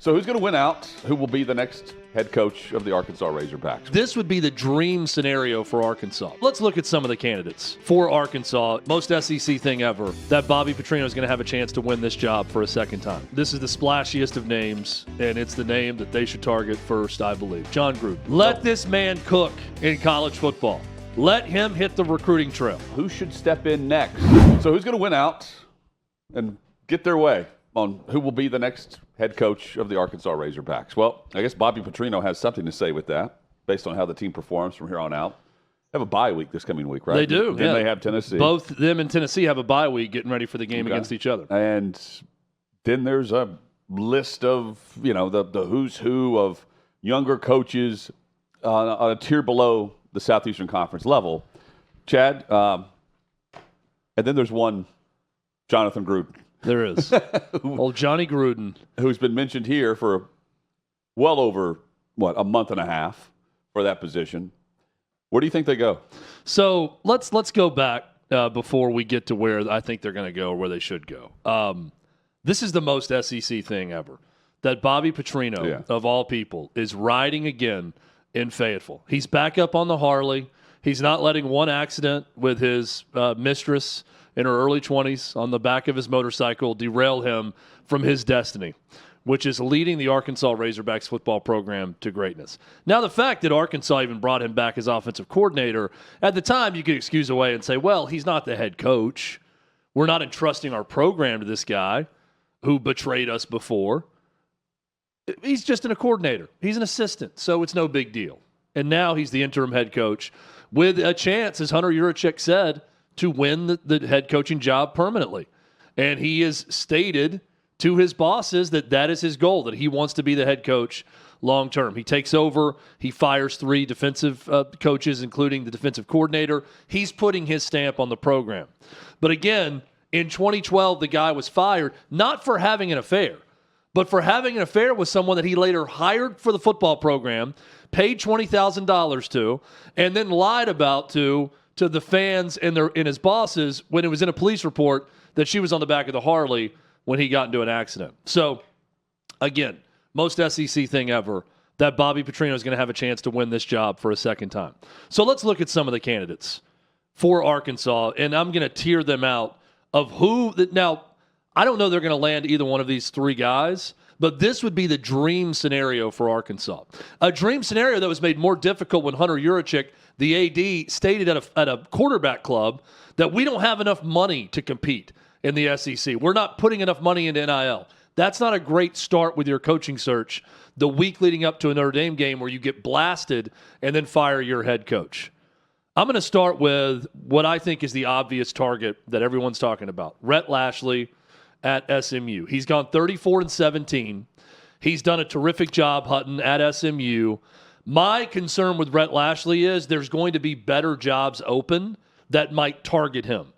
So who's going to win out? Who will be the next head coach of the Arkansas Razorbacks? This would be the dream scenario for Arkansas. Let's look at some of the candidates for Arkansas. Most SEC thing ever, that Bobby Petrino is going to have a chance to win this job for a second time. This is the splashiest of names, and it's the name that they should target first, I believe. Jon Gruden. Let this man cook in college football. Let him hit the recruiting trail. Who should step in next? So who's going to win out and get their way on who will be the next head coach of the Arkansas Razorbacks? Well, I guess Bobby Petrino has something to say with that based on how the team performs from here on out. They have a bye week this coming week, right? They do. Then they have Tennessee. Both them and Tennessee have a bye week getting ready for the game against each other. And then there's a list of, the who's who of younger coaches on a tier below the Southeastern Conference level. Chad, and then there's one, Jonathan Gruden. There is. Old Johnny Gruden. Who's been mentioned here for well over, a month and a half for that position. Where do you think they go? So let's go back before we get to where I think they're going to go or where they should go. This is the most SEC thing ever. That Bobby Petrino, of all people, is riding again in Fayetteville. He's back up on the Harley. He's not letting one accident with his mistress in her early 20s on the back of his motorcycle derail him from his destiny, which is leading the Arkansas Razorbacks football program to greatness. Now, the fact that Arkansas even brought him back as offensive coordinator, at the time you could excuse away and say, well, he's not the head coach. We're not entrusting our program to this guy who betrayed us before. He's just a coordinator. He's an assistant, so it's no big deal. And now he's the interim head coach with a chance, as Hunter Yurachek said, to win the head coaching job permanently. And he has stated to his bosses that is his goal, that he wants to be the head coach long term. He takes over. He fires 3 defensive coaches, including the defensive coordinator. He's putting his stamp on the program. But again, in 2012, the guy was fired, not for having an affair, but for having an affair with someone that he later hired for the football program, paid $20,000 to, and then lied about to the fans and his bosses when it was in a police report that she was on the back of the Harley when he got into an accident. So, again, most SEC thing ever, that Bobby Petrino is going to have a chance to win this job for a second time. So let's look at some of the candidates for Arkansas, and I'm going to tier them out of who. Now, I don't know they're going to land either one of these 3 guys, but this would be the dream scenario for Arkansas. A dream scenario that was made more difficult when Hunter Yurachek, the AD, stated at a quarterback club that we don't have enough money to compete in the SEC. We're not putting enough money into NIL. That's not a great start with your coaching search the week leading up to a Notre Dame game where you get blasted and then fire your head coach. I'm going to start with what I think is the obvious target that everyone's talking about, Rhett Lashley at SMU. He's gone 34-17. He's done a terrific job, Hutton, at SMU. My concern with Rhett Lashley is there's going to be better jobs open that might target him.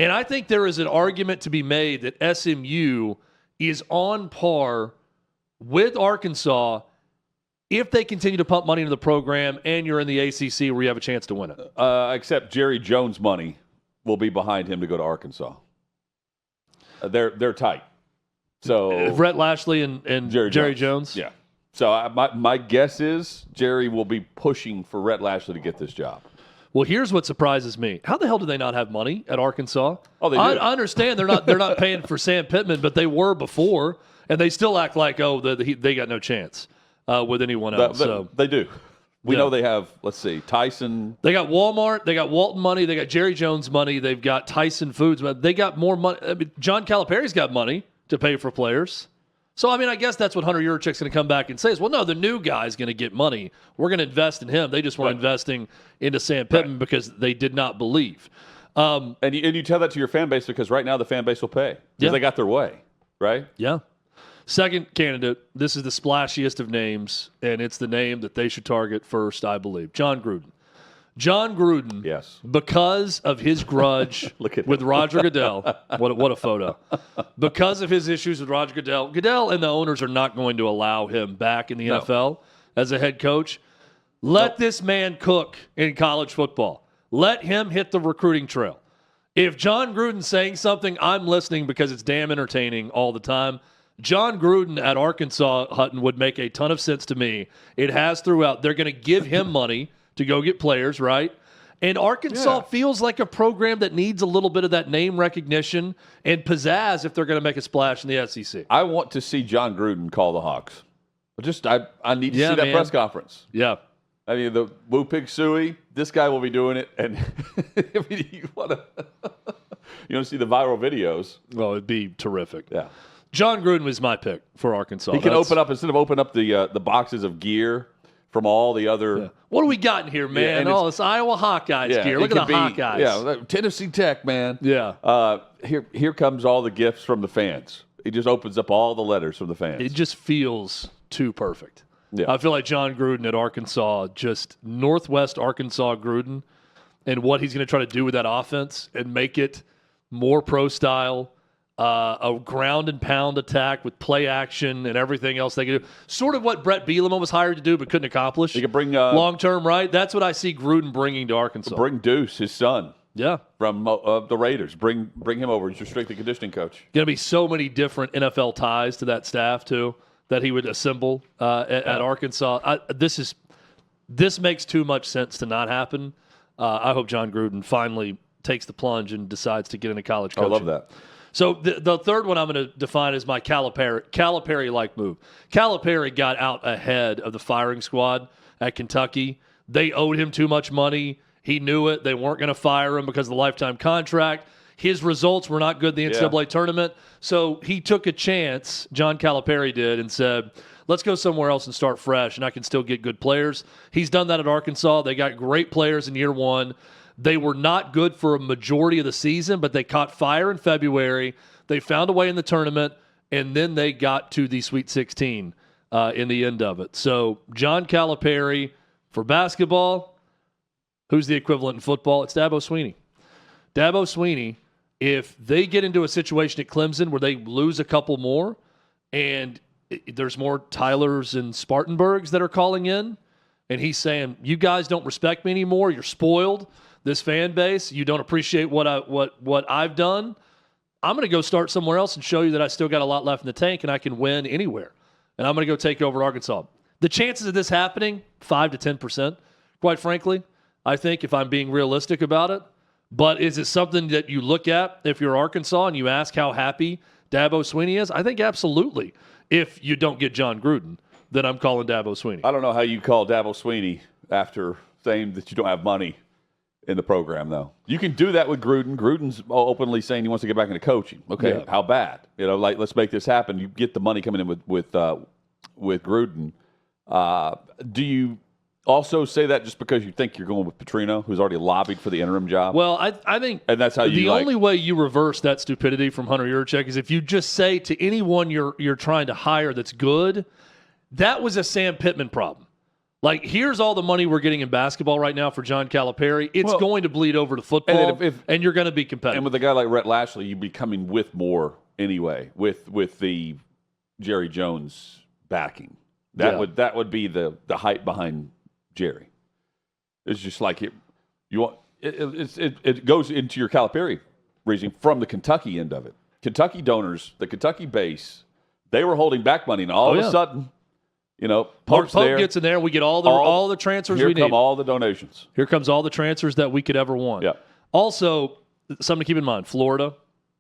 And I think there is an argument to be made that SMU is on par with Arkansas if they continue to pump money into the program and you're in the ACC where you have a chance to win it. Except Jerry Jones' money will be behind him to go to Arkansas. They're tight. So Rhett Lashley and Jerry Jones? Yeah. So my guess is Jerry will be pushing for Rhett Lashley to get this job. Well, here's what surprises me. How the hell do they not have money at Arkansas? Oh, they do. I understand they're not paying for Sam Pittman, but they were before, and they still act like, they got no chance with anyone else. So they do. We know they have, let's see, Tyson. They got Walmart. They got Walton money. They got Jerry Jones money. They've got Tyson Foods. They got more money. I mean, John Calipari's got money to pay for players. So, I mean, I guess that's what Hunter Yurachek's going to come back and say is, well, no, the new guy's going to get money. We're going to invest in him. They just weren't investing into Sam Pittman because they did not believe. And you tell that to your fan base because right now the fan base will pay because they got their way, right? Yeah. Second candidate, this is the splashiest of names, and it's the name that they should target first, I believe, Jon Gruden. Jon Gruden, yes, because of his grudge with Roger Goodell, what a photo. Because of his issues with Roger Goodell and the owners are not going to allow him back in the NFL as a head coach. Let this man cook in college football. Let him hit the recruiting trail. If Jon Gruden's saying something, I'm listening because it's damn entertaining all the time. Jon Gruden at Arkansas, Hutton, would make a ton of sense to me. It has throughout. They're going to give him money to go get players, right? And Arkansas feels like a program that needs a little bit of that name recognition and pizzazz if they're going to make a splash in the SEC. I want to see Jon Gruden call the Hogs. I need to see that press conference. Yeah. I mean, the Woo Pig Suey, this guy will be doing it. And I mean, you want to see the viral videos. Well, it'd be terrific. Yeah. Jon Gruden was my pick for Arkansas. He can open up, instead of open up the boxes of gear from all the other. Yeah. What do we got in here, man? This Iowa Hawkeyes gear. Look at the Hawkeyes. Yeah, Tennessee Tech, man. Yeah. Here comes all the gifts from the fans. He just opens up all the letters from the fans. It just feels too perfect. Yeah. I feel like Jon Gruden at Arkansas, just Northwest Arkansas Gruden, and what he's going to try to do with that offense and make it more pro style. A ground and pound attack with play action and everything else they can do. Sort of what Brett Bielema was hired to do but couldn't accomplish. He could bring long term, right? That's what I see Gruden bringing to Arkansas. Bring Deuce, his son. Yeah. From the Raiders. Bring him over as your strength and conditioning coach. Going to be so many different NFL ties to that staff, too, that he would assemble at Arkansas. This makes too much sense to not happen. I hope Jon Gruden finally takes the plunge and decides to get into college coaching. I love that. So the third one I'm going to define as my Calipari-like move. Calipari got out ahead of the firing squad at Kentucky. They owed him too much money. He knew it. They weren't going to fire him because of the lifetime contract. His results were not good in the NCAA tournament. So he took a chance, John Calipari did, and said, let's go somewhere else and start fresh, and I can still get good players. He's done that at Arkansas. They got great players in year one. They were not good for a majority of the season, but they caught fire in February. They found a way in the tournament, and then they got to the Sweet 16 in the end of it. So John Calipari for basketball. Who's the equivalent in football? It's Dabo Swinney. Dabo Swinney, if they get into a situation at Clemson where they lose a couple more and there's more Tylers and Spartanburgs that are calling in, and he's saying, you guys don't respect me anymore, you're spoiled, this fan base, you don't appreciate what I've done, I'm going to go start somewhere else and show you that I still got a lot left in the tank and I can win anywhere. And I'm going to go take over Arkansas. The chances of this happening, 5 to 10%, quite frankly, I think, if I'm being realistic about it. But is it something that you look at if you're Arkansas and you ask how happy Dabo Swinney is? I think absolutely. If you don't get Jon Gruden, then I'm calling Dabo Swinney. I don't know how you call Dabo Swinney after saying that you don't have money in the program, though. You can do that with Gruden. Gruden's openly saying he wants to get back into coaching. Okay, how bad? Like, let's make this happen. You get the money coming in with Gruden. Do you also say that just because you think you're going with Petrino, who's already lobbied for the interim job? Well, I think and that's how the only way you reverse that stupidity from Hunter Yurachek is if you just say to anyone you're trying to hire that's good, that was a Sam Pittman problem. Like, here's all the money we're getting in basketball right now for John Calipari. It's going to bleed over to football, and you're going to be competitive. And with a guy like Rhett Lashley, you'd be coming with more anyway, with the Jerry Jones backing. That would be the hype behind Jerry. It's just like it goes into your Calipari reasoning from the Kentucky end of it. Kentucky donors, the Kentucky base, they were holding back money, and all of a sudden, Pope gets in there. We get all the transfers we need. Here come all the donations. Here comes all the transfers that we could ever want. Yeah. Also, something to keep in mind: Florida.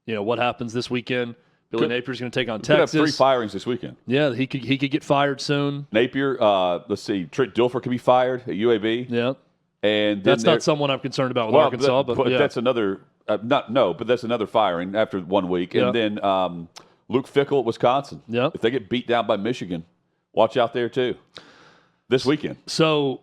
What happens this weekend? Billy Napier's going to take on Texas. Could have 3 firings this weekend. Yeah, he could get fired soon. Napier, let's see, Trent Dilfer could be fired at UAB. Yeah, and that's not someone I'm concerned about with Arkansas. But that's another. But that's another firing after 1 week. And then Luke Fickell at Wisconsin. Yeah, if they get beat down by Michigan, watch out there too. This weekend. So,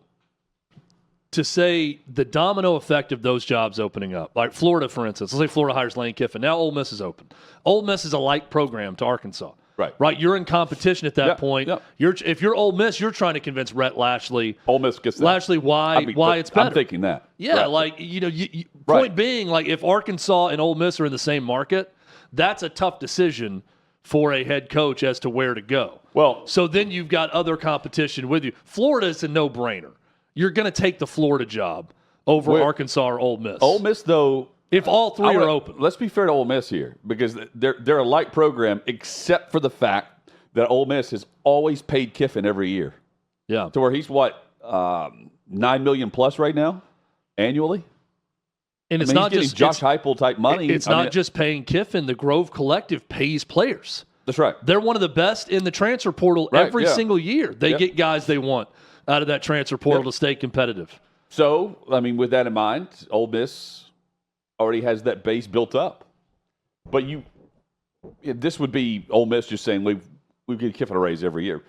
to say the domino effect of those jobs opening up, like Florida, for instance, let's say Florida hires Lane Kiffin. Now Ole Miss is open. Ole Miss is a like program to Arkansas. Right. You're in competition at that point. Yep. If you're Ole Miss, you're trying to convince Rhett Lashley. Ole Miss gets that. Lashley, why it's better. I'm thinking that. Yeah, point being, like, if Arkansas and Ole Miss are in the same market, that's a tough decision for a head coach as to where to go. Well, so then you've got other competition with you. Florida is a no-brainer. You're going to take the Florida job over Arkansas or Ole Miss. Ole Miss, though, If all three are open. Let's be fair to Ole Miss here, because they're a light program, except for the fact that Ole Miss has always paid Kiffin every year. Yeah. To where he's $9 million plus right now annually. And it's not just Josh Heupel type money. It's not just paying Kiffin. The Grove Collective pays players. That's right. They're one of the best in the transfer portal every single year. They get guys they want out of that transfer portal to stay competitive. So, I mean, with that in mind, Ole Miss already has that base built up. But this would be Ole Miss just saying we give Kiffin a raise every year.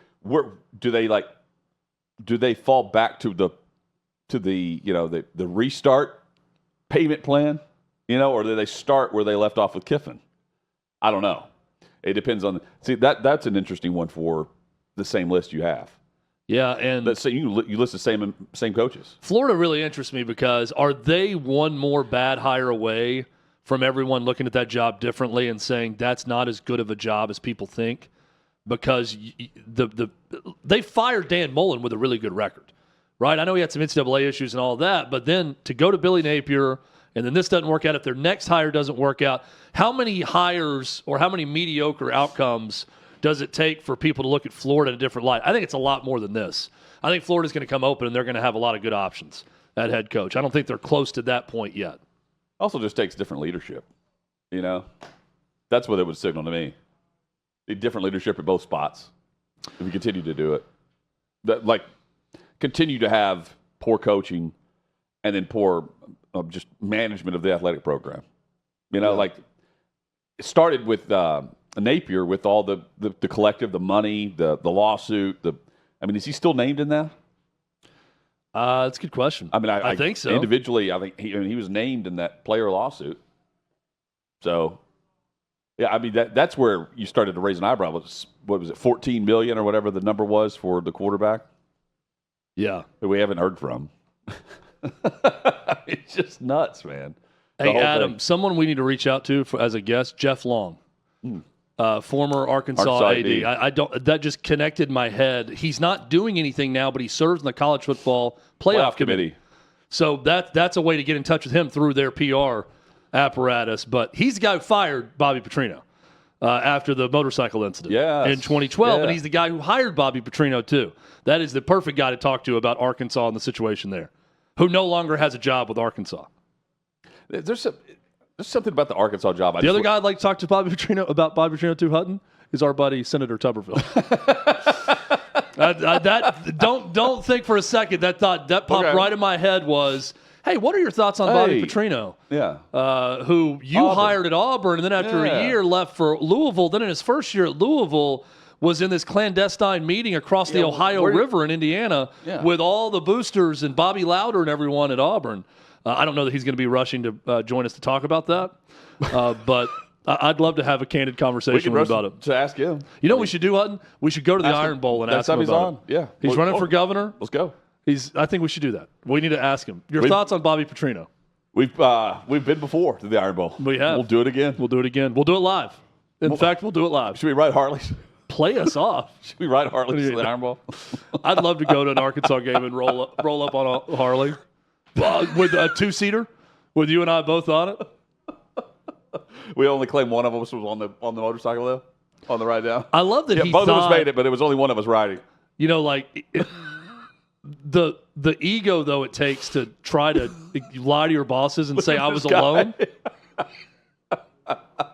Do they fall back to the restart payment plan, or do they start where they left off with Kiffin? I don't know. It depends on that's an interesting one for the same list you have. Yeah, and let's say you list the same coaches. Florida really interests me because are they one more bad hire away from everyone looking at that job differently and saying that's not as good of a job as people think? Because they fired Dan Mullen with a really good record, right? I know he had some NCAA issues and all that, but then to go to Billy Napier and then this doesn't work out, if their next hire doesn't work out, how many hires or how many mediocre outcomes does it take for people to look at Florida in a different light? I think it's a lot more than this. I think Florida's going to come open and they're going to have a lot of good options at head coach. I don't think they're close to that point yet. Also just takes different leadership, That's what it would signal to me. Different leadership at both spots if you continue to do it. Continue to have poor coaching and then poor just management of the athletic program. It started with Napier with all the collective, the money, the lawsuit. Is he still named in that? That's a good question. I think so. Individually, I think he was named in that player lawsuit. So, yeah, that's where you started to raise an eyebrow. What was it, $14 million or whatever the number was for the quarterback? Yeah, that we haven't heard from. It's just nuts, man. Hey, Adam, someone we need to reach out to as a guest, Jeff Long. Former Arkansas AD. I don't. That just connected my head. He's not doing anything now, but he serves in the college football playoff committee. So that's a way to get in touch with him through their PR apparatus. But he's the guy who fired Bobby Petrino after the motorcycle incident in 2012, and he's the guy who hired Bobby Petrino too. That is the perfect guy to talk to about Arkansas and the situation there, who no longer has a job with Arkansas. There's something about the Arkansas job. The other guy I'd like to talk to Bobby Petrino too, Hutton, is our buddy Senator Tuberville. Don't think for a second that popped right in my head was, hey, what are your thoughts on Bobby Petrino? Yeah, who you hired at Auburn, and then after a year left for Louisville. Then in his first year at Louisville, was in this clandestine meeting across the Ohio River in Indiana with all the boosters and Bobby Louder and everyone at Auburn. I don't know that he's going to be rushing to join us to talk about that, but I'd love to have a candid conversation about it. To ask him. You know what we should do, Hutton? We should go to the Iron Bowl and ask him about it. Yeah. He's running for governor. Let's go. I think we should do that. We need to ask him. Your thoughts on Bobby Petrino? We've been before to the Iron Bowl. We have. We'll do it again. We'll do it live. In fact, we'll do it live. Should we ride Harleys? Play us off. Should we ride Harleys to the Iron Bowl? I'd love to go to an Arkansas game and roll up on a Harley with a two-seater with you and I both on it. We only claim one of us was on the motorcycle though, on the ride down. I love that both of us made it, but it was only one of us riding. The ego though it takes to try to lie to your bosses and say I was alone.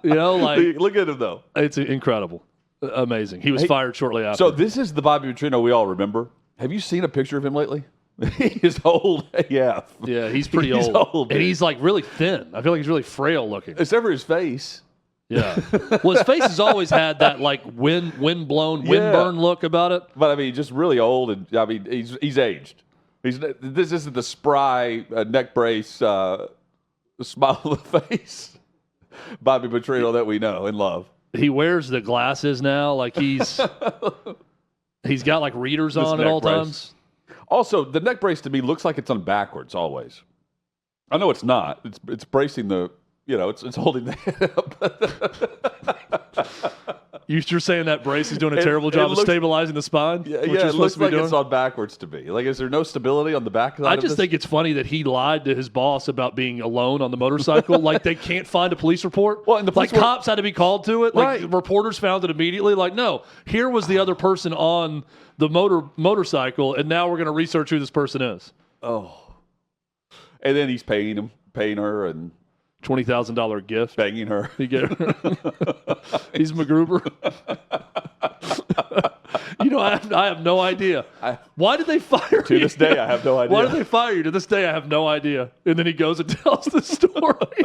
Look at him though. It's incredible, amazing. He was fired shortly after. So this is the Bobby Petrino we all remember. Have you seen a picture of him lately? He's old AF. Yeah, he's pretty old. And he's like really thin. I feel like he's really frail looking. Except for his face. Yeah. Well, his face has always had that like wind-blown, wind-burn look about it. But just really old, and he's aged. This isn't the spry neck brace, smile of the face Bobby Petrino that we know and love. He wears the glasses now, like he's got like readers on at all times. Also, the neck brace to me looks like it's on backwards always. I know it's not. It's bracing the, it's holding the head up. You're saying that brace is doing a terrible job of stabilizing the spine? Yeah, it looks like it's on backwards to me. Like, is there no stability on the back side I just think it's funny that he lied to his boss about being alone on the motorcycle. Like, they can't find a police report. Well, and cops had to be called to it. Like, right. Reporters found it immediately. Like, no, here was the other person on the motorcycle, and now we're going to research who this person is. Oh. And then he's paying her, and $20,000 gift. Banging her. He's MacGruber. I have no idea. Why did they fire you? To this day, I have no idea. Why did they fire you? To this day, I have no idea. And then he goes and tells the story.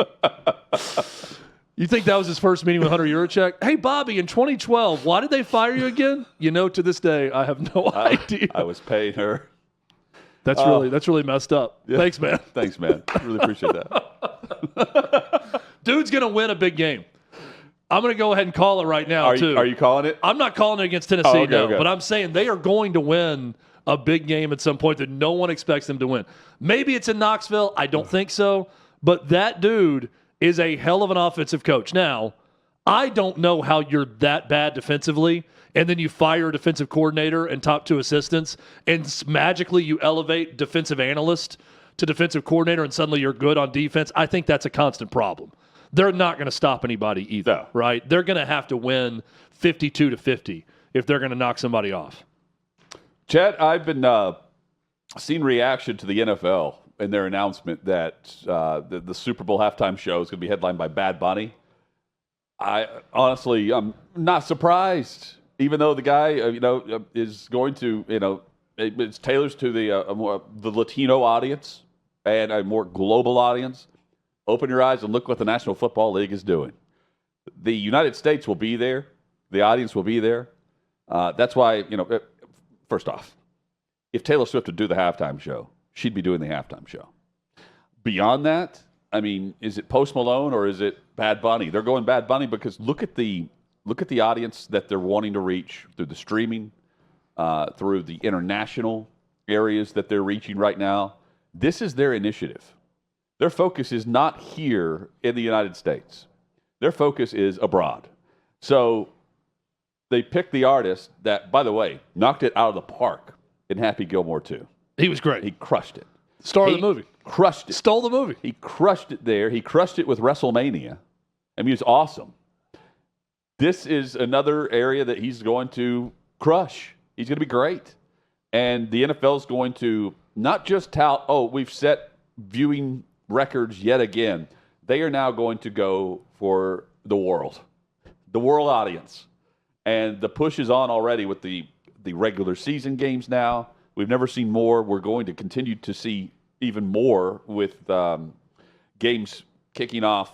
You think that was his first meeting with Hunter Yurachek? Hey, Bobby, in 2012, why did they fire you again? To this day, I have no idea. I was paying her. That's really messed up. Yeah. Thanks, man. Thanks, man. Really appreciate that. Dude's going to win a big game. I'm going to go ahead and call it right now, too. Are you calling it? I'm not calling it against Tennessee, but I'm saying they are going to win a big game at some point that no one expects them to win. Maybe it's in Knoxville. I don't think so. But that dude is a hell of an offensive coach. Now, I don't know how you're that bad defensively, and then you fire a defensive coordinator and top 2 assistants, and magically you elevate defensive analyst to defensive coordinator, and suddenly you're good on defense. I think that's a constant problem. They're not going to stop anybody either, right? They're going to have to win 52-50 if they're going to knock somebody off. Chad, I've been seeing reaction to the NFL and their announcement that the Super Bowl halftime show is going to be headlined by Bad Bunny. I'm not surprised, even though the guy, is going to, it's tailored to the Latino audience and a more global audience. Open your eyes and look what the National Football League is doing. The United States will be there. The audience will be there. That's why, first off, if Taylor Swift would do the halftime show, she'd be doing the halftime show. Beyond that, is it Post Malone or is it Bad Bunny? They're going Bad Bunny because look at the audience that they're wanting to reach through the streaming, through the international areas that they're reaching right now. This is their initiative. Their focus is not here in the United States. Their focus is abroad. So they picked the artist that, by the way, knocked it out of the park in Happy Gilmore 2. He was great. He crushed it. Star of the movie. Crushed it. Stole the movie. He crushed it there. He crushed it with WrestleMania. He was awesome. This is another area that he's going to crush. He's going to be great. And the NFL is going to not just tout, we've set viewing records yet again. They are now going to go for the world audience. And the push is on already with the regular season games now. We've never seen more. We're going to continue to see even more with games kicking off.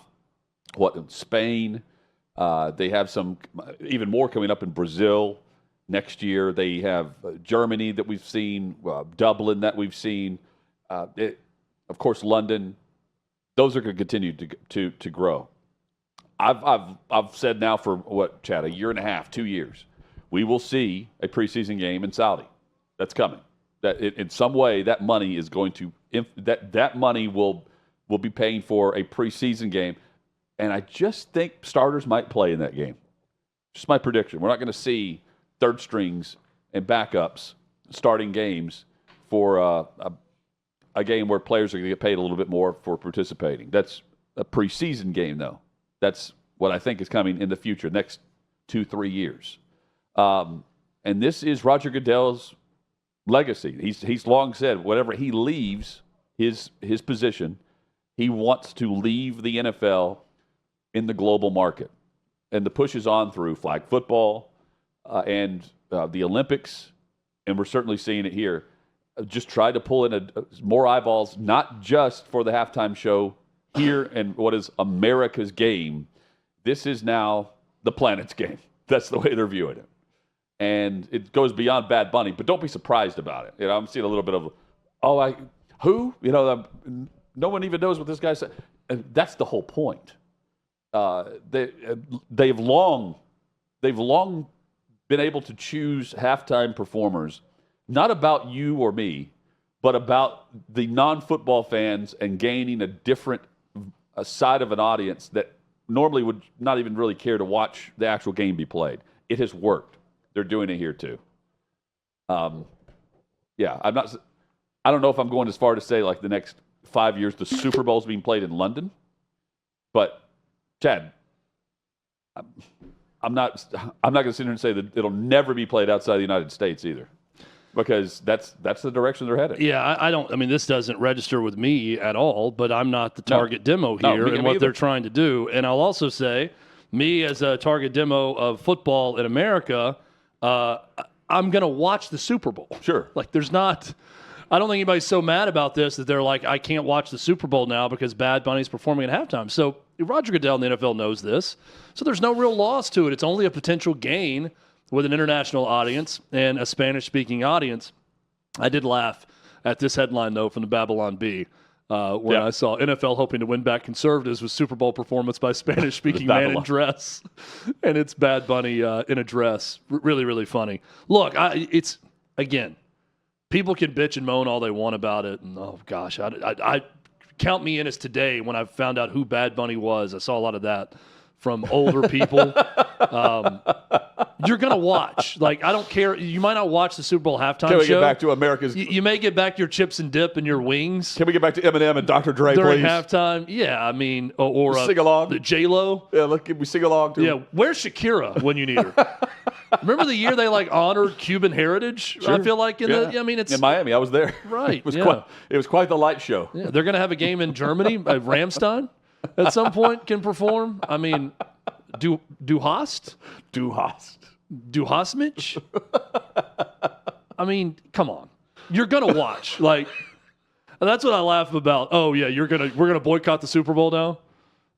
In Spain? They have some even more coming up in Brazil next year. They have Germany that we've seen, Dublin that we've seen, of course London. Those are going to continue to grow. I've said now for Chad, a year and a half, 2 years, we will see a preseason game in Saudi. That's coming. That in some way that money is going to that money will be paying for a preseason game, and I just think starters might play in that game. Just my prediction. We're not going to see third strings and backups starting games for a game where players are going to get paid a little bit more for participating. That's a preseason game, though. That's what I think is coming in the future, next 2-3 years. And this is Roger Goodell's legacy. He's long said whenever he leaves his position, he wants to leave the NFL in the global market. And the push is on through flag football and the Olympics, and we're certainly seeing it here. Just try to pull in more eyeballs, not just for the halftime show here and what is America's game. This is now the planet's game. That's the way they're viewing it. And it goes beyond Bad Bunny, but don't be surprised about it. I'm seeing a little bit of, who? No one even knows what this guy said. And that's the whole point. They've long been able to choose halftime performers, not about you or me, but about the non-football fans and gaining a different side of an audience that normally would not even really care to watch the actual game be played. it has worked. They're doing it here too. Yeah, I don't know if I'm going as far to say like the next 5 years the Super Bowl's being played in London, but Chad, I'm not going to sit here and say that it'll never be played outside the United States either, because that's the direction they're headed. Yeah, I don't. I mean, this doesn't register with me at all. But I'm not the target demo here and what they're trying to do. And I'll also say, me as a target demo of football in America, I'm going to watch the Super Bowl. Sure. Like, there's not. I don't think anybody's so mad about this that they're like, I can't watch the Super Bowl now because Bad Bunny's performing at halftime. So Roger Goodell in the NFL knows this. So there's no real loss to it. It's only a potential gain with an international audience and a Spanish-speaking audience. I did laugh at this headline, though, from the Babylon Bee, when I saw NFL hoping to win back conservatives with Super Bowl performance by Spanish-speaking man in dress. And it's Bad Bunny in a dress. Really, really funny. Look, it's, again, people can bitch and moan all they want about it. And, oh, gosh, I count me in as today when I found out who Bad Bunny was. I saw a lot of that from older people. You're going to watch. Like, I don't care. You might not watch the Super Bowl halftime show. Can we get back to America's... You may get back your chips and dip and your wings. Can we get back to Eminem and Dr. Dre, during please? halftime? Yeah, I mean... Or sing along. The J-Lo. Yeah, can we sing along to Yeah, where's Shakira when you need her? Remember the year they, like, honored Cuban heritage? Sure. I feel like I mean, it's... In Miami, I was there. Right, it was quite the light show. Yeah, they're going to have a game in Germany. Rammstein at some point can perform. I mean... Du Hast? Duhasmich? I mean, come on. You're gonna watch. Like, that's what I laugh about. Oh yeah, we're gonna boycott the Super Bowl now.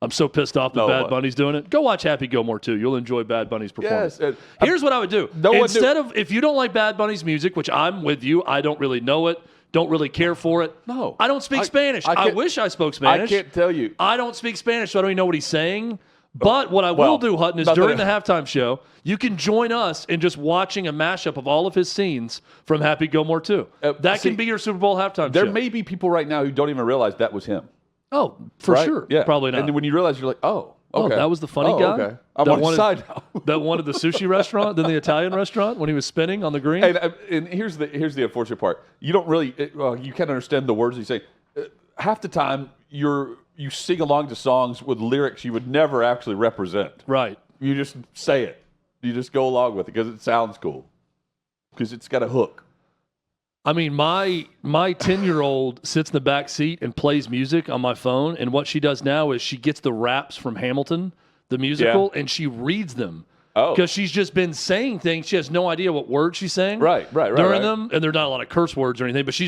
I'm so pissed off that Bad Bunny's doing it. Go watch Happy Gilmore too. You'll enjoy Bad Bunny's performance. Yes, here's what I would do. If you don't like Bad Bunny's music, which I'm with you, I don't really know it. Don't really care for it. No. I don't speak Spanish. I wish I spoke Spanish. I can't tell you. I don't speak Spanish, so I don't even know what he's saying. But what I will do, Hutton, is during the halftime show, you can join us in just watching a mashup of all of his scenes from Happy Gilmore 2. That can be your Super Bowl halftime show. There may be people right now who don't even realize that was him. Oh, for sure. Yeah. Probably not. And when you realize, you're like, okay. Oh, that was the funny guy? Okay. I'm on the side now. That wanted the sushi restaurant, then the Italian restaurant when he was spinning on the green? And here's the unfortunate part. You don't really, you can't understand the words you say. Half the time, you sing along to songs with lyrics you would never actually represent. Right. You just say it. You just go along with it because it sounds cool. Because it's got a hook. I mean, my 10-year-old sits in the back seat and plays music on my phone, and what she does now is she gets the raps from Hamilton, the musical, and she reads them. Oh. Because she's just been saying things. She has no idea what words she's saying. Right. During them, and they're not a lot of curse words or anything, but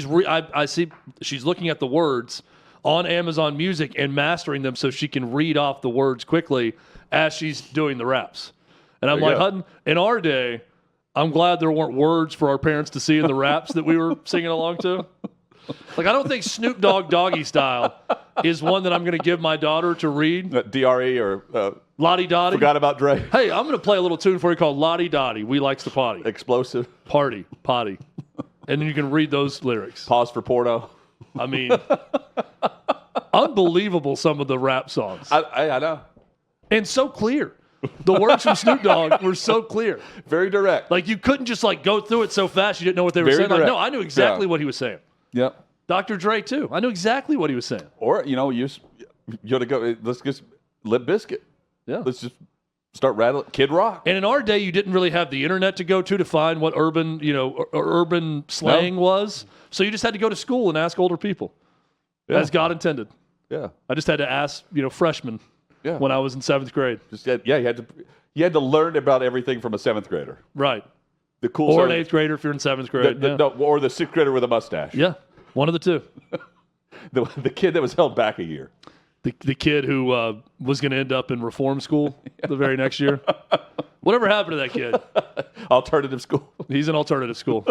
I see she's looking at the words on Amazon Music and mastering them so she can read off the words quickly as she's doing the raps. And I'm like, Hutton, in our day, I'm glad there weren't words for our parents to see in the raps that we were singing along to. Like, I don't think Snoop Dogg Doggy Style is one that I'm going to give my daughter to read. D.R.E. or Lottie Dottie. Forgot about Dre. Hey, I'm going to play a little tune for you called Lottie Dottie. We likes to potty. Explosive. Party, potty. And then you can read those lyrics. Pause for porno. I mean, unbelievable some of the rap songs. I know. And so clear. The words from Snoop Dogg were so clear. Very direct. Like, you couldn't just, like, go through it so fast you didn't know what they were saying. Like, no, I knew exactly what he was saying. Yep. Dr. Dre, too. I knew exactly what he was saying. Or, you got to go, let's just Limp Bizkit. Yeah. Let's just start rattling. Kid Rock. And in our day, you didn't really have the internet to go to find what urban slang was. So you just had to go to school and ask older people, as God intended. Yeah. I just had to ask, freshmen when I was in 7th grade. You had to learn about everything from a 7th grader. Right. The cool or an 8th grader if you're in 7th grade. Or the 6th grader with a mustache. Yeah. One of the two. the kid that was held back a year. The kid who was going to end up in reform school the very next year. Whatever happened to that kid? Alternative school. He's in alternative school.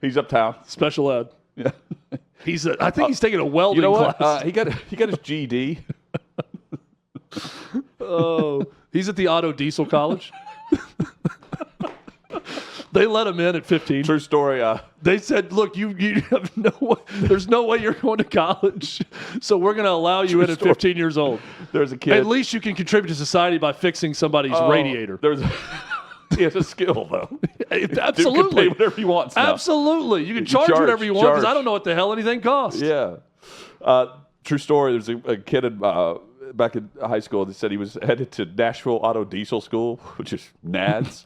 He's uptown. Special ed. Yeah. I think he's taking a welding class. He got his GED. Oh, he's at the Auto Diesel College. They let him in at 15. True story. They said, "Look, you have no way. There's no way you're going to college, so we're going to allow you in at 15 years old. There's a kid. At least you can contribute to society by fixing somebody's radiator." He has a skill, though. Absolutely. Dude can pay whatever he wants now. Absolutely. You can charge whatever you want because I don't know what the hell anything costs. Yeah. True story. There's a kid back in high school that said he was headed to Nashville Auto Diesel School, which is NADS.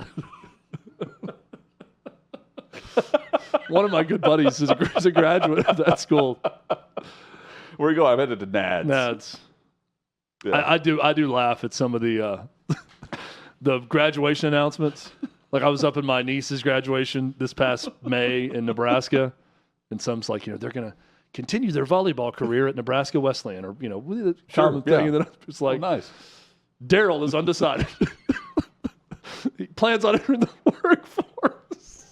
One of my good buddies is a graduate of that school. Where you go? I'm headed to NADS. NADS. Yeah. I do laugh at some of the graduation announcements. Like I was up in my niece's graduation this past May in Nebraska, and some's like, they're gonna continue their volleyball career at Nebraska Wesleyan, or the common thing. And then it's like, nice. Daryl is undecided. He plans on entering the workforce.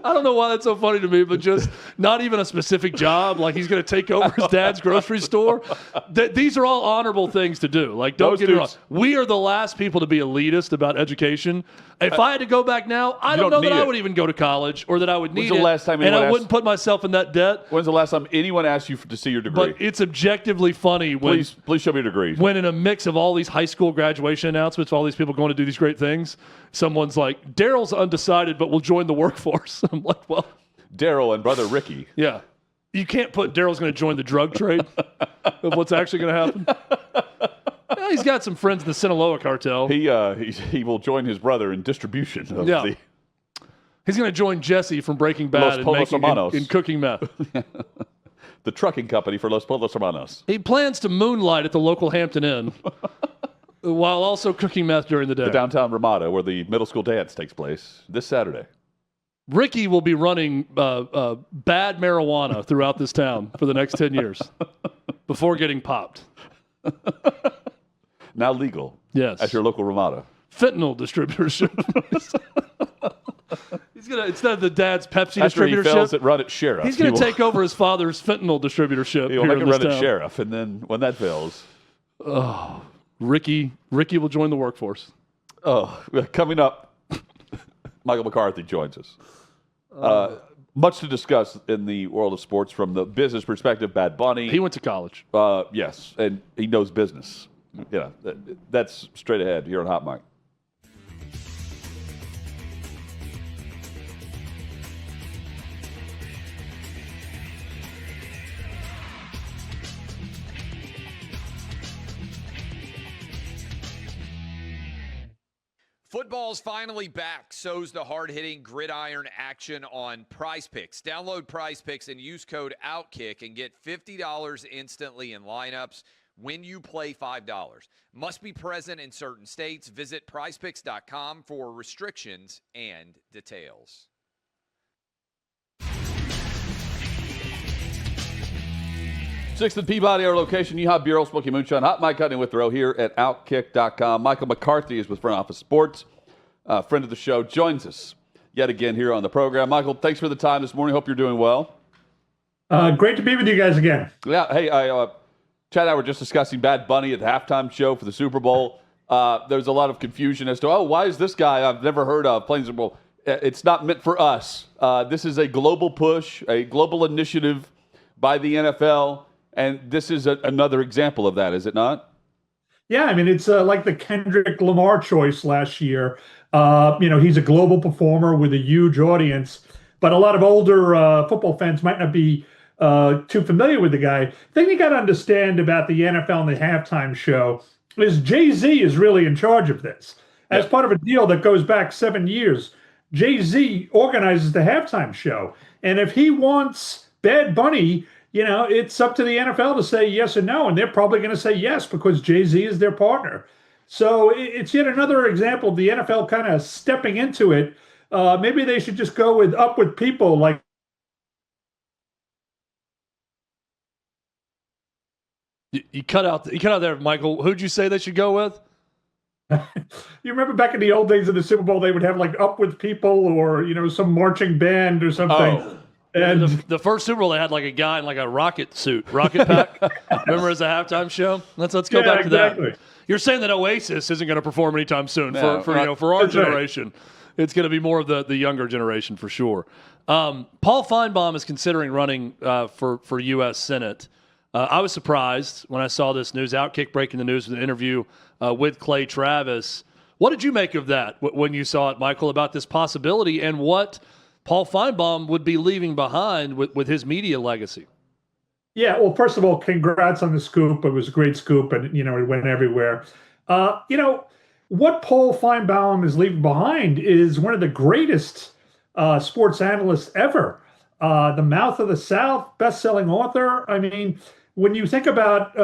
I don't know why that's so funny to me, but just not even a specific job. Like he's going to take over his dad's grocery store. These are all honorable things to do. Like, don't get me wrong. We are the last people to be elitist about education. If I had to go back now, I don't know that I would even go to college or that I would need it. Last time and I wouldn't put myself in that debt. When's the last time anyone asked you to see your degree? But it's objectively funny when please show me your degree. When in a mix of all these high school graduation announcements, all these people going to do these great things, someone's like, Daryl's undecided, but will join the workforce. I'm like, well, Daryl and brother Ricky. Yeah. You can't put Daryl's going to join the drug trade of what's actually going to happen. Well, he's got some friends in the Sinaloa cartel. He will join his brother in distribution of the... He's going to join Jesse from Breaking Bad in cooking meth. The trucking company for Los Polos Hermanos. He plans to moonlight at the local Hampton Inn while also cooking meth during the day. The downtown Ramada, where the middle school dance takes place this Saturday. Ricky will be running bad marijuana throughout this town for the next 10 years before getting popped. Now legal. Yes. At your local Ramada. Fentanyl distributorship. He's gonna, instead of the dad's Pepsi After distributorship, he fails at run at sheriff. He's going to take over his father's fentanyl distributorship. He'll make him run at sheriff, and then when that fails, Ricky will join the workforce. Oh, coming up, Michael McCarthy joins us. Much to discuss in the world of sports from the business perspective. Bad Bunny. He went to college. Yes, and he knows business. Yeah, that's straight ahead here on Hot Mic. Football's finally back. So's the hard-hitting gridiron action on Prize Picks. Download Prize Picks and use code OutKick and get $50 instantly in lineups when you play $5. Must be present in certain states. Visit prizepicks.com for restrictions and details. Sixth and Peabody, our location, Yeehaw Bureau, Smoky Moonshine, Hot Mic Cutting with Row here at OutKick.com. Michael McCarthy is with Front Office Sports. Friend of the show, joins us yet again here on the program. Michael, thanks for the time this morning. Hope you're doing well. Great to be with you guys again. Yeah, hey, Chad and I were just discussing Bad Bunny at the halftime show for the Super Bowl. There's a lot of confusion as to, why is this guy I've never heard of playing Super Bowl? It's not meant for us. This is a global push, a global initiative by the NFL. And this is another example of that, is it not? Yeah, I mean, it's like the Kendrick Lamar choice last year. He's a global performer with a huge audience, but a lot of older football fans might not be too familiar with the guy. The thing you got to understand about the NFL and the halftime show is Jay-Z is really in charge of this. As part of a deal that goes back 7 years, Jay-Z organizes the halftime show. And if he wants Bad Bunny, it's up to the NFL to say yes or no, and they're probably going to say yes because Jay-Z is their partner. So it's yet another example of the NFL kind of stepping into it. Maybe they should just go up with people like. You cut out there, Michael. Who'd you say they should go with? You remember back in the old days of the Super Bowl, they would have like up with people or some marching band or something. Oh. And the first Super Bowl, they had like a guy in like a rocket pack. Remember as a halftime show? Let's go back to that. You're saying that Oasis isn't going to perform anytime soon for our generation. Right. It's going to be more of the younger generation for sure. Paul Finebaum is considering running for U.S. Senate. I was surprised when I saw this news. OutKick breaking the news with an interview with Clay Travis. What did you make of that when you saw it, Michael, about this possibility and what Paul Finebaum would be leaving behind with his media legacy? Yeah, well, first of all, congrats on the scoop. It was a great scoop, and it went everywhere. What Paul Finebaum is leaving behind is one of the greatest sports analysts ever. The Mouth of the South, best-selling author. I mean, when you think about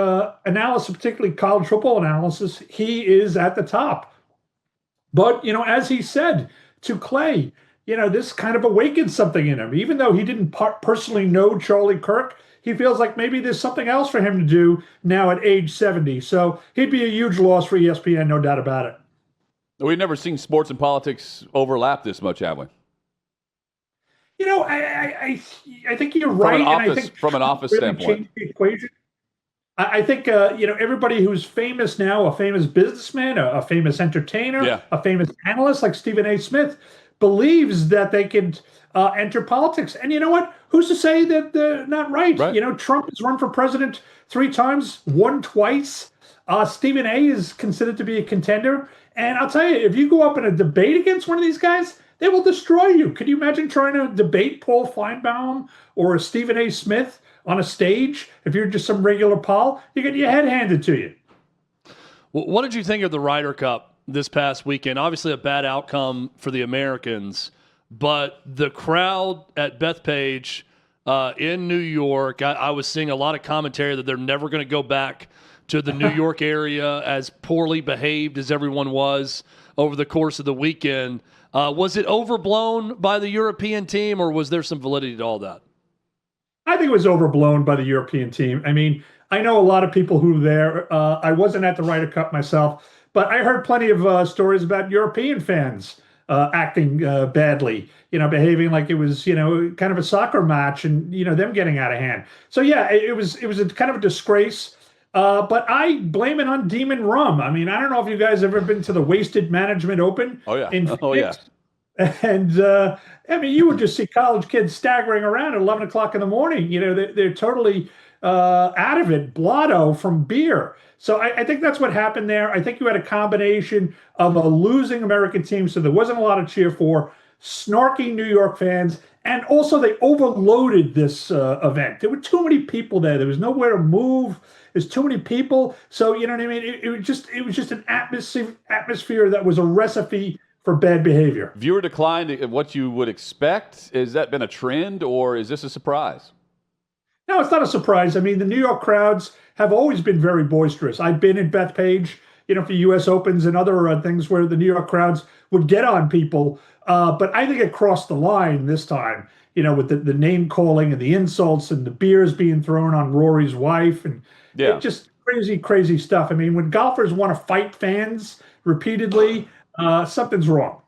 analysis, particularly college football analysis, he is at the top. But, as he said to Clay, this kind of awakened something in him. Even though he didn't personally know Charlie Kirk, he feels like maybe there's something else for him to do now at age 70. So he'd be a huge loss for ESPN, no doubt about it. We've never seen sports and politics overlap this much, have we? I think you're right. From an office standpoint. The equation. I think, everybody who's famous now, a famous businessman, a famous entertainer, a famous analyst like Stephen A. Smith, believes that they can enter politics. And you know what? Who's to say that they're not right? Trump has run for president 3 times, won twice. Stephen A. is considered to be a contender. And I'll tell you, if you go up in a debate against one of these guys, they will destroy you. Could you imagine trying to debate Paul Finebaum or Stephen A. Smith on a stage? If you're just some regular Paul, you get your head handed to you. Well, what did you think of the Ryder Cup this past weekend? Obviously a bad outcome for the Americans, but the crowd at Bethpage in New York, I was seeing a lot of commentary that they're never going to go back to the New York area, as poorly behaved as everyone was over the course of the weekend. Was it overblown by the European team, or was there some validity to all that? I think it was overblown by the European team. I mean, I know a lot of people who were there. I wasn't at the Ryder Cup myself, but I heard plenty of stories about European fans acting badly, behaving like it was, kind of a soccer match and, them getting out of hand. So, yeah, it was a kind of a disgrace. But I blame it on Demon Rum. I mean, I don't know if you guys ever been to the Wasted Management Open. Oh, yeah. In Phoenix. And, you would just see college kids staggering around at 11 o'clock in the morning. They're totally out of it, blotto from beer. So I think that's what happened there. I think you had a combination of a losing American team, so there wasn't a lot to cheer for, snarky New York fans, and also they overloaded this event. There were too many people there. There was nowhere to move. There's too many people. So, you know what I mean? It was just an atmosphere that was a recipe for bad behavior. Viewer decline, what you would expect? Has that been a trend, or is this a surprise? No, it's not a surprise. I mean, the New York crowds have always been very boisterous. I've been in Bethpage, for U.S. Opens and other things where the New York crowds would get on people. But I think it crossed the line this time, with the name calling and the insults and the beers being thrown on Rory's wife and just crazy, crazy stuff. I mean, when golfers want to fight fans repeatedly, something's wrong.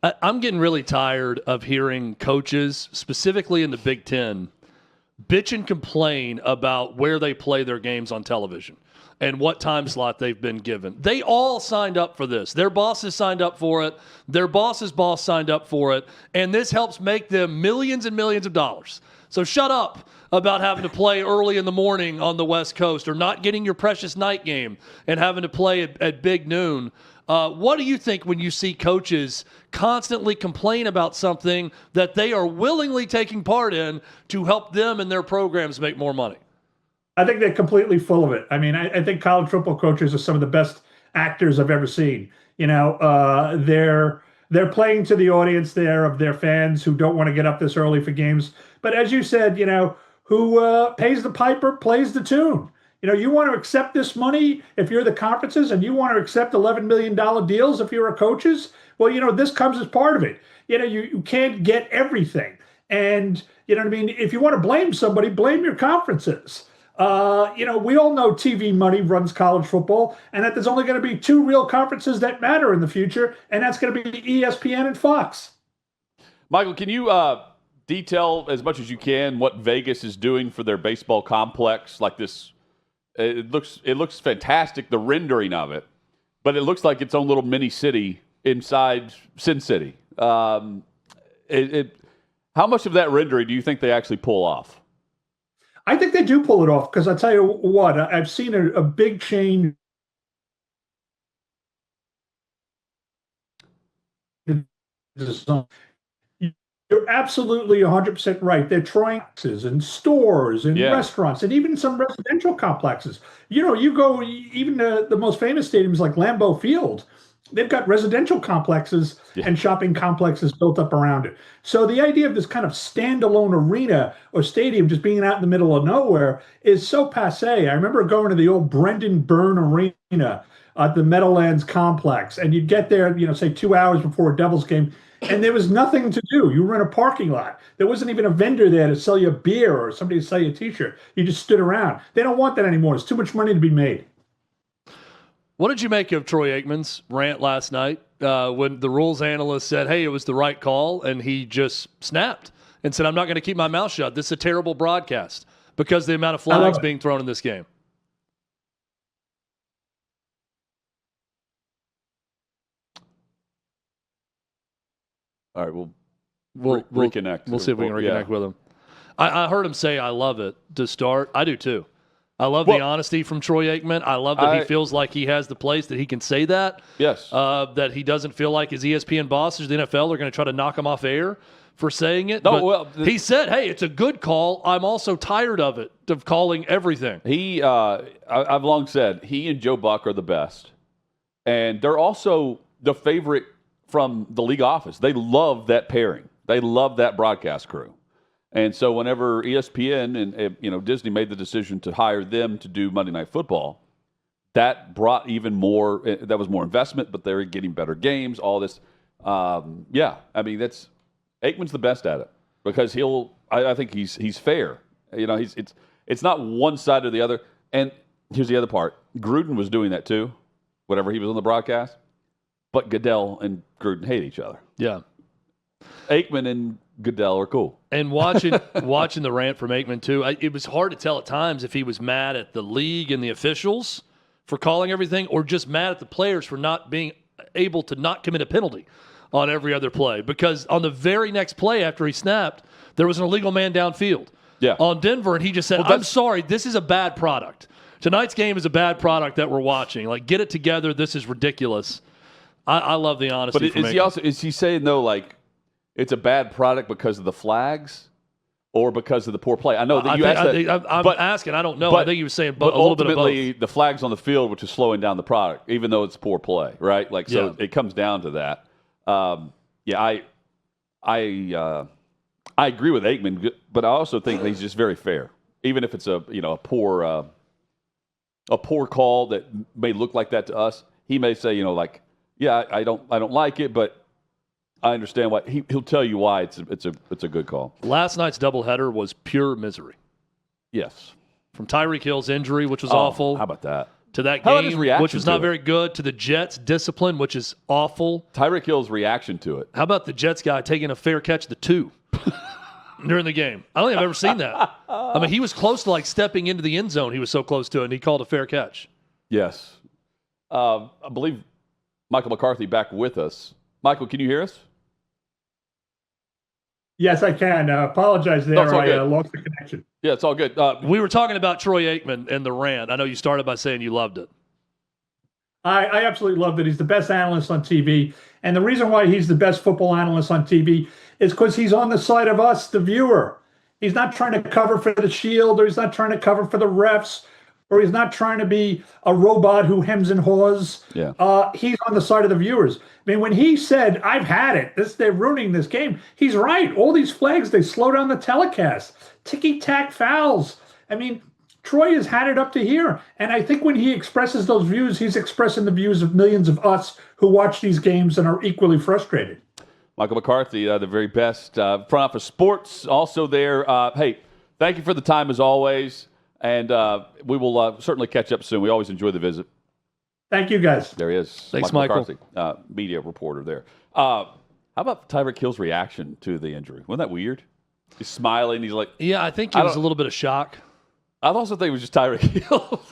I'm getting really tired of hearing coaches, specifically in the Big Ten, bitch and complain about where they play their games on television and what time slot they've been given. They all signed up for this. Their bosses signed up for it. Their boss's boss signed up for it. And this helps make them millions and millions of dollars. So shut up about having to play early in the morning on the West Coast or not getting your precious night game and having to play at big noon. What do you think when you see coaches constantly complain about something that they are willingly taking part in to help them and their programs make more money? I think they're completely full of it. I mean, I think college football coaches are some of the best actors I've ever seen. They're playing to the audience there of their fans who don't want to get up this early for games. But as you said, who pays the piper plays the tune. You want to accept this money if you're the conferences, and you want to accept $11 million deals if you're a coaches. Well, this comes as part of it. You can't get everything. And, you know what I mean? If you want to blame somebody, blame your conferences. We all know TV money runs college football, and that there's only going to be 2 real conferences that matter in the future, and that's going to be ESPN and Fox. Michael, can you detail as much as you can what Vegas is doing for their baseball complex? Like this, it looks fantastic, the rendering of it, but it looks like its own little mini city inside Sin City. How much of that rendering do you think they actually pull off? I think they do pull it off, because I tell you what, I've seen a big change You're absolutely 100% right. They're trying in stores and restaurants and even some residential complexes. You go even to the most famous stadiums like Lambeau Field. They've got residential complexes and shopping complexes built up around it. So the idea of this kind of standalone arena or stadium just being out in the middle of nowhere is so passé. I remember going to the old Brendan Byrne Arena at the Meadowlands complex, and you'd get there, say 2 hours before a Devils game, and there was nothing to do. You were in a parking lot. There wasn't even a vendor there to sell you a beer or somebody to sell you a T-shirt. You just stood around. They don't want that anymore. It's too much money to be made. What did you make of Troy Aikman's rant last night when the rules analyst said, hey, it was the right call, and he just snapped and said, I'm not going to keep my mouth shut. This is a terrible broadcast because of the amount of flags being thrown in this game. All right, we'll reconnect. We'll see if we can reconnect with him. I heard him say, I love it to start. I do too. I love the honesty from Troy Aikman. I love that he feels like he has the place that he can say that. Yes. That he doesn't feel like his ESPN bosses, the NFL, are going to try to knock him off air for saying it. No, he said, hey, it's a good call. I'm also tired of it, of calling everything. I've long said, he and Joe Buck are the best. And they're also the favorite from the league office. They love that pairing. They love that broadcast crew. And so whenever ESPN and Disney made the decision to hire them to do Monday Night Football, that brought even more. That was more investment, but they're getting better games. All this, I mean, Aikman's the best at it because I think he's fair. It's not one side or the other. And here's the other part: Gruden was doing that too, whenever he was on the broadcast. But Goodell and Gruden hate each other. Yeah. Aikman and Goodell are cool. And watching the rant from Aikman, too, it was hard to tell at times if he was mad at the league and the officials for calling everything or just mad at the players for not being able to not commit a penalty on every other play. Because on the very next play after he snapped, there was an illegal man downfield on Denver, and he just said, I'm sorry, this is a bad product. Tonight's game is a bad product that we're watching. Like, get it together. This is ridiculous. I love the honesty. But is he saying, though, like, it's a bad product because of the flags or because of the poor play? I know that you asked that. I'm asking. I don't know. I think he was saying a little bit of both. Ultimately, the flags on the field, which is slowing down the product, even though it's poor play, right? Like, so it comes down to that. I agree with Aikman, but I also think he's just very fair. Even if it's a poor call that may look like that to us, he may say, I don't like it, but I understand why. He'll tell you why it's a good call. Last night's doubleheader was pure misery. Yes. From Tyreek Hill's injury, which was awful. How about that? To that game, which was not very good. To the Jets' discipline, which is awful. Tyreek Hill's reaction to it. How about the Jets guy taking a fair catch the 2 during the game? I don't think I've ever seen that. I mean, he was close to like stepping into the end zone. He was so close to it, and he called a fair catch. Yes. I believe Michael McCarthy back with us. Michael, can you hear us? Yes, I can. Apologize there. I lost the connection. Yeah, it's all good. We were talking about Troy Aikman and the rant. I know you started by saying you loved it. I absolutely loved it. He's the best analyst on TV. And the reason why he's the best football analyst on TV is because he's on the side of us, the viewer. He's not trying to cover for the Shield, or he's not trying to cover for the refs, or he's not trying to be a robot who hems and haws. Yeah. He's on the side of the viewers. I mean, when he said, I've had it, they're ruining this game, he's right. All these flags, they slow down the telecast. Ticky-tack fouls. I mean, Troy has had it up to here. And I think when he expresses those views, he's expressing the views of millions of us who watch these games and are equally frustrated. Michael McCarthy, the very best front office sports, also there. Hey, thank you for the time as always. And we will certainly catch up soon. We always enjoy the visit. Thank you, guys. There he is. Thanks, Michael. McCarthy, media reporter there. How about Tyreek Hill's reaction to the injury? Wasn't that weird? He's smiling. He's like, yeah, I think it was a little bit of shock. I also think it was just Tyreek Hill.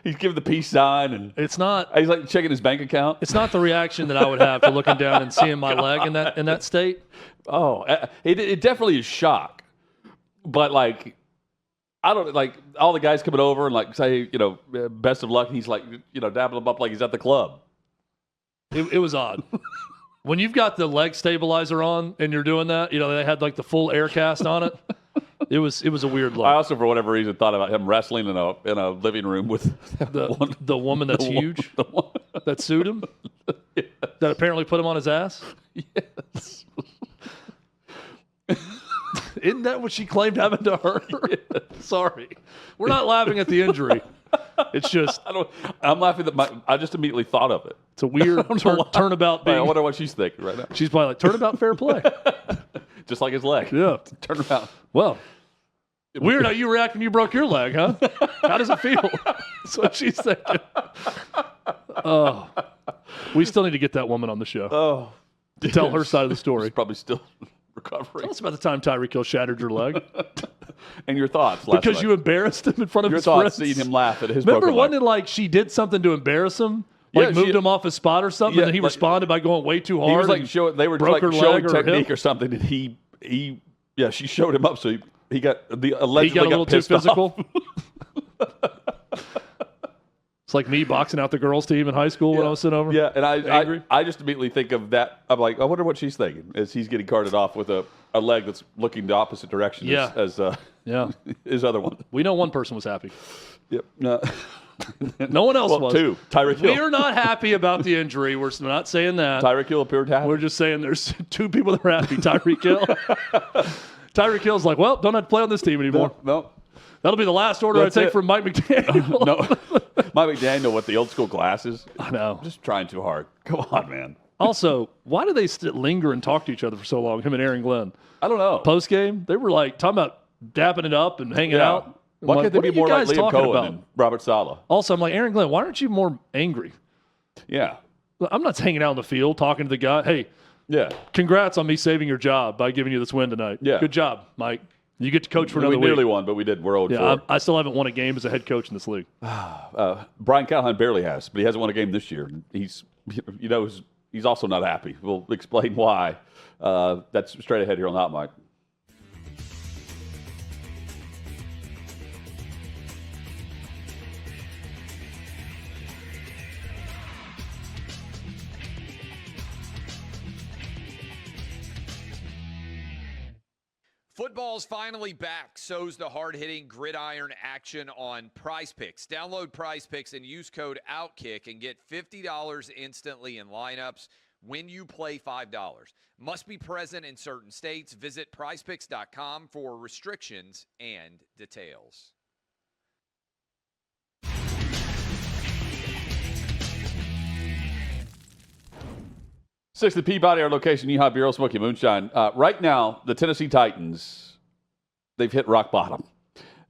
He's giving the peace sign, and it's not. He's like checking his bank account. It's not the reaction that I would have to looking down and seeing my leg in that state. Oh, it definitely is shock, but like. I don't like all the guys coming over and like say, best of luck. And he's like, dabbing him up like he's at the club. It was odd. When you've got the leg stabilizer on and you're doing that, they had like the full air cast on it. It was a weird look. I also, for whatever reason, thought about him wrestling in a living room with the woman that's huge that sued him, yeah. that apparently put him on his ass. Yes. Isn't that what she claimed happened to her? Sorry, we're not laughing at the injury. It's just I'm laughing that I just immediately thought of it. It's a weird turnabout. I wonder what she's thinking right now. She's probably like, turnabout fair play. Just like his leg. Yeah. Turn around. Well, weird how you react when you broke your leg, huh? How does it feel? That's what she's thinking. Oh, we still need to get that woman on the show. Oh, to tell her side of the story. She's probably still recovering. Tell us about the time Tyreek Hill shattered your leg. And your thoughts because night. you embarrassed him in front of your his thoughts friends. seeing him laugh at his Remember, broken wasn't leg. it like she did something to embarrass him? Like moved him off his spot or something, and then he responded by going way too hard. He was like they were broke like her showing leg or technique hip. or something, and she showed him up, so he got allegedly he got a little too pissed physical. off. It's like me boxing out the girls team in high school when I was sitting over. Yeah, and I just immediately think of that. I'm like, I wonder what she's thinking as he's getting carted off with a leg that's looking the opposite direction as his other one. We know one person was happy. Yep. No. No one else was. Two. Tyreek Hill. We are not happy about the injury. We're not saying that. Tyreek Hill appeared happy. We're just saying there's two people that are happy. Tyreek Hill. Tyreek Hill's like, well, don't have to play on this team anymore. No. That'll be the last order I take from Mike McDaniel. No. Mike McDaniel with the old school glasses. I know. I'm just trying too hard. Come on, man. Also, why do they linger and talk to each other for so long, him and Aaron Glenn? I don't know. Post game, they were like talking about dapping it up and hanging out. Why can't they be more like Liam Cohen and Robert Saleh? Also, I'm like, Aaron Glenn, why aren't you more angry? Yeah. I'm not hanging out in the field talking to the guy. Hey, congrats on me saving your job by giving you this win tonight. Yeah. Good job, Mike. You get to coach for another week. We nearly won, but we did. We're 0-4. I still haven't won a game as a head coach in this league. Brian Callahan barely has, but he hasn't won a game this year. He's also not happy. We'll explain why. That's straight ahead here on Hot Mic. Football's finally back. So's the hard-hitting gridiron action on Prize Picks. Download Prize Picks and use code OutKick and get $50 instantly in lineups when you play $5. Must be present in certain states. Visit prizepicks.com for restrictions and details. 6th Peabody, our location, Yeehaw Bureau, Smoky Moonshine. Right now, the Tennessee Titans, they've hit rock bottom.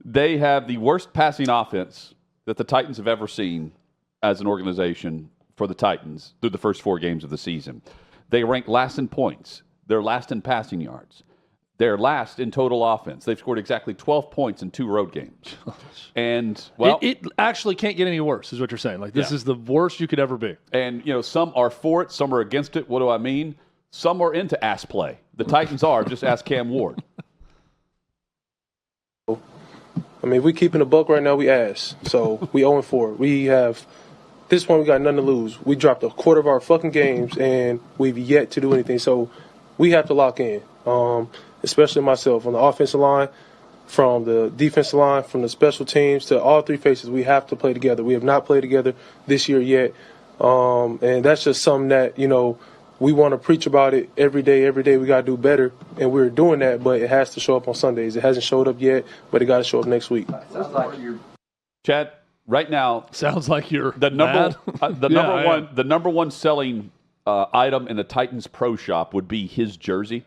They have the worst passing offense that the Titans have ever seen as an organization for the Titans through the first 4 games of the season. They rank last in points. They're last in passing yards. They're last in total offense. They've scored exactly 12 points in 2 road games. And, well, it actually can't get any worse, is what you're saying. Like, this is the worst you could ever be. And, some are for it, some are against it. What do I mean? Some are into ass play. The Titans are. Just ask Cam Ward. I mean, if we keeping a buck right now, we ass. So we 0-4. We have this one. We got nothing to lose. We dropped a quarter of our fucking games, and we've yet to do anything. So we have to lock in. Especially myself on the offensive line, from the defensive line, from the special teams to all 3 faces. We have to play together. We have not played together this year yet, and that's just something that we want to preach about it every day. Every day we got to do better, and we're doing that. But it has to show up on Sundays. It hasn't showed up yet, but it got to show up next week. Chad, right now, sounds like you're the number one selling item in the Titans Pro Shop would be his jersey.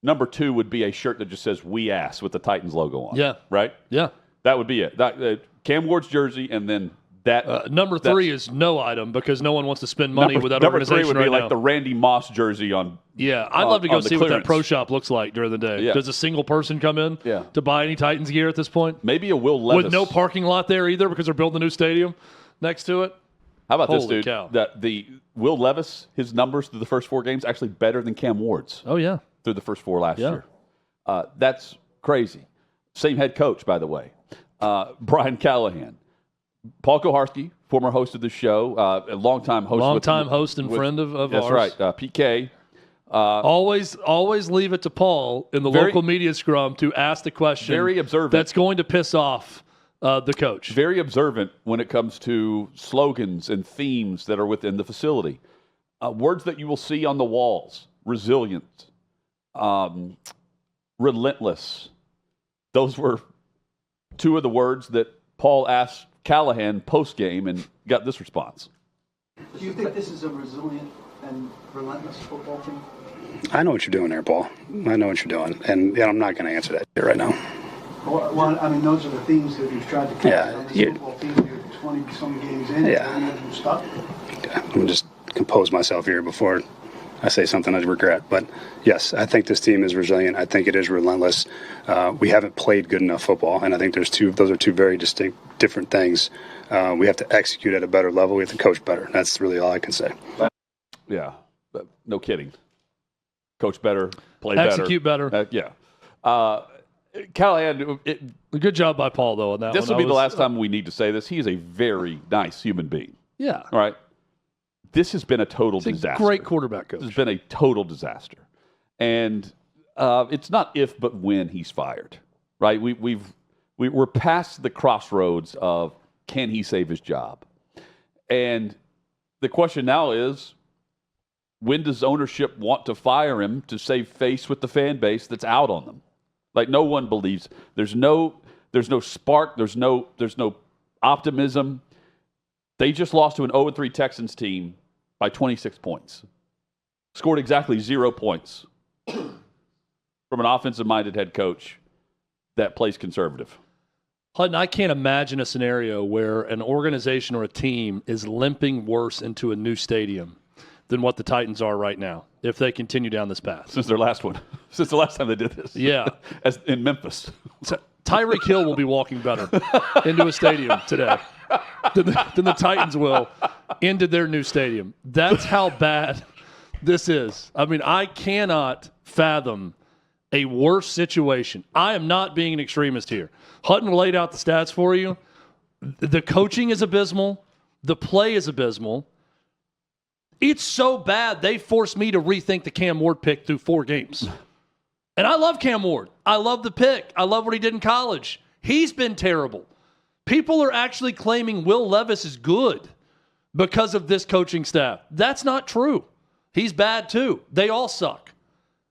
Number 2 would be a shirt that just says "We Ass" with the Titans logo on. Yeah. Right. Yeah. That would be it. Cam Ward's jersey, and then that. Number 3 is no item because no one wants to spend money with that organization. Number 3 would be right like the Randy Moss jersey on. Yeah, I'd love to go see what that clearance. pro shop looks like during the day. Yeah. Does a single person come in to buy any Titans gear at this point? Maybe a Will Levis with no parking lot there either because they're building a new stadium next to it. How about this, Holy dude? cow. That the Will Levis, his numbers through the first 4 games actually better than Cam Ward's. Oh yeah, through the first 4 last year. That's crazy. Same head coach, by the way. Brian Callahan. Paul Koharski, former host of the show, a longtime host. Host and friend of that's ours. That's right. PK Always leave it to Paul in the local media scrum to ask the question. Very observant. That's going to piss off the coach. Very observant when it comes to slogans and themes that are within the facility. Words that you will see on the walls: resilient, relentless. Those were two of the words that Paul asked Callahan post-game and got this response. Do you think this is a resilient and relentless football team? I know what you're doing there, Paul. I know what you're doing. And I'm not going to answer that right now. Well, I mean, those are the themes that you've tried to catch. Yeah, on this football team. You're 20-some games in. Yeah. And you're stuck. I'm going to just compose myself here before I say something I regret. But, yes, I think this team is resilient. I think it is relentless. We haven't played good enough football, and I think those are two very distinct, different things. We have to execute at a better level. We have to coach better. That's really all I can say. Yeah, but no kidding. Coach better, play Execute better. Yeah. Callahan, Good job by Paul, though, on that this will be the last time we need to say this. He is a very nice human being. Yeah. All right. This has been a total disaster. Great quarterback coach. This has been a total disaster. And it's not if, but when he's fired, right? We're past the crossroads of can he save his job? And the question now is, when does ownership want to fire him to save face with the fan base that's out on them? Like, no one believes. There's no spark. There's no optimism. They just lost to an 0-3 Texans team by 26 points. Scored exactly 0 points from an offensive-minded head coach that plays conservative. Hutton, I can't imagine a scenario where an organization or a team is limping worse into a new stadium than what the Titans are right now if they continue down this path. Since their last one. Since the last time they did this. Yeah. As in Memphis. So Tyreek Hill will be walking better into a stadium today than the Titans will into their new stadium. That's how bad this is. I mean, I cannot fathom a worse situation. I am not being an extremist here. Hutton laid out the stats for you. The coaching is abysmal. The play is abysmal. It's so bad they forced me to rethink the Cam Ward pick through 4 games. And I love Cam Ward. I love the pick. I love what he did in college. He's been terrible. People are actually claiming Will Levis is good because of this coaching staff. That's not true. He's bad too. They all suck.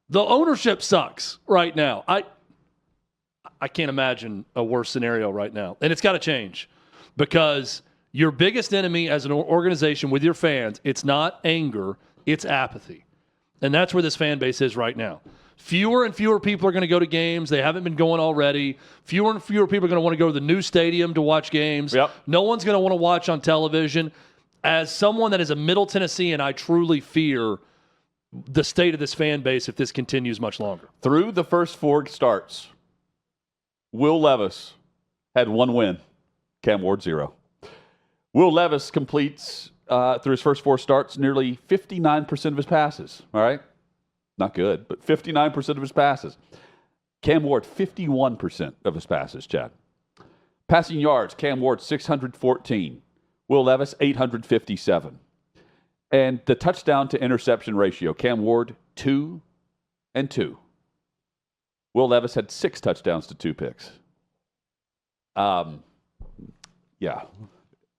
The ownership sucks right now. I can't imagine a worse scenario right now. And it's got to change because your biggest enemy as an organization with your fans, it's not anger, it's apathy. And that's where this fan base is right now. Fewer and fewer people are going to go to games. They haven't been going already. Fewer and fewer people are going to want to go to the new stadium to watch games. Yep. No one's going to want to watch on television. As someone that is a Middle Tennessean, I truly fear the state of this fan base if this continues much longer. Through the first 4 starts, Will Levis had 1 win. Cam Ward 0. Will Levis completes, through his first 4 starts, nearly 59% of his passes. All right? Not good, but 59% of his passes. Cam Ward, 51% of his passes, Chad. Passing yards, Cam Ward, 614. Will Levis, 857. And the touchdown to interception ratio, Cam Ward, 2 and 2. Will Levis had 6 touchdowns to 2 picks. Yeah.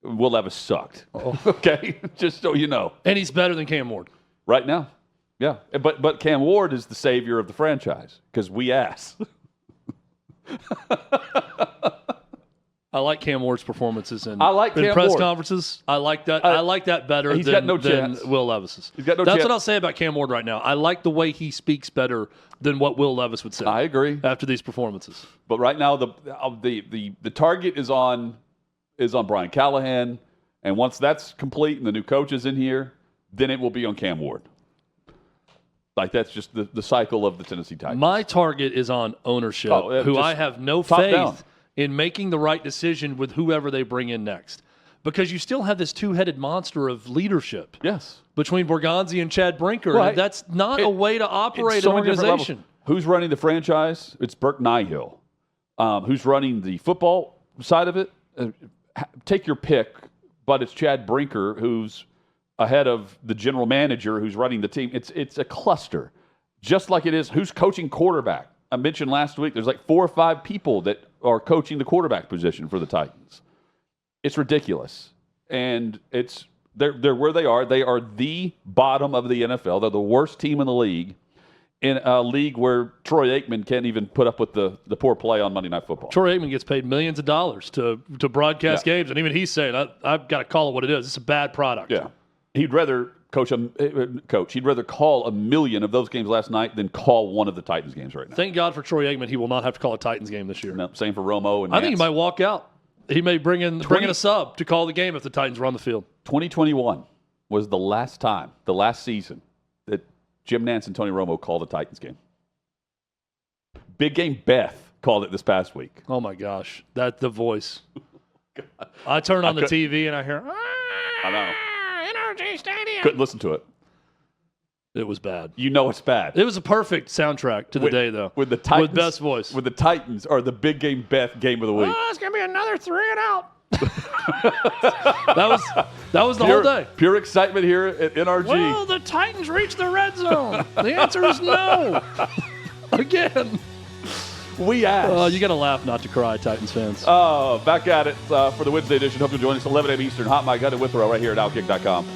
Will Levis sucked. Oh. Okay? Just so you know. And he's better than Cam Ward. Right now. Yeah. But Cam Ward is the savior of the franchise because we asked. I like Cam Ward's performances in Cam press Ward. conferences. I like that. I like that better He's than, got no than chance. Will Levis's. He's got no That's chance. what I'll say about Cam Ward right now. I like the way he speaks better than what Will Levis would say. I agree. After these performances. But right now the target is on Brian Callahan, and once that's complete and the new coach is in here, then it will be on Cam Ward. Like, that's just the cycle of the Tennessee Titans. My target is on ownership, who I have no faith in making the right decision with whoever they bring in next. Because you still have this two-headed monster of leadership. Yes. Between Borgonzi and Chad Brinker. Right. And that's not a way to operate so an many different organization. levels. Who's running the franchise? It's Burke Nihill. Who's running the football side of it? Take your pick, but it's Chad Brinker, who's ahead of the general manager who's running the team. It's a cluster, just like it is who's coaching quarterback. I mentioned last week there's like 4 or 5 people that are coaching the quarterback position for the Titans. It's ridiculous, and they're where they are. They are the bottom of the NFL. They're the worst team in the league, in a league where Troy Aikman can't even put up with the poor play on Monday Night Football. Troy Aikman gets paid millions of dollars to broadcast games, and even he's saying, I've got to call it what it is. It's a bad product. Yeah. He'd rather he'd rather call 1 million of those games last night than call one of the Titans games right now. Thank God for Troy Aikman. He will not have to call a Titans game this year. No, same for Romo and I think he might walk out. He may bring in a sub to call the game if the Titans run the field. 2021 was the last season that Jim Nantz and Tony Romo called a Titans game. Big Game Beth called it this past week. Oh, my gosh. That's the voice. I turn on the TV and I hear, I know. NRG Stadium. Couldn't listen to it. It was bad. You know it's bad. It was a perfect soundtrack to the day, though. With the Titans, with best voice. With the Titans are the Big Game Beth game of the week. Oh, it's going to be another 3 and out. that was the whole day. Pure excitement here at NRG. Well, the Titans reached the red zone. The answer is no. Again. We asked. You got to laugh not to cry, Titans fans. Back at it for the Wednesday edition. Hope you'll join us 11 a.m. Eastern. Hot Mike Gunn and Withrow right here at OutKick.com.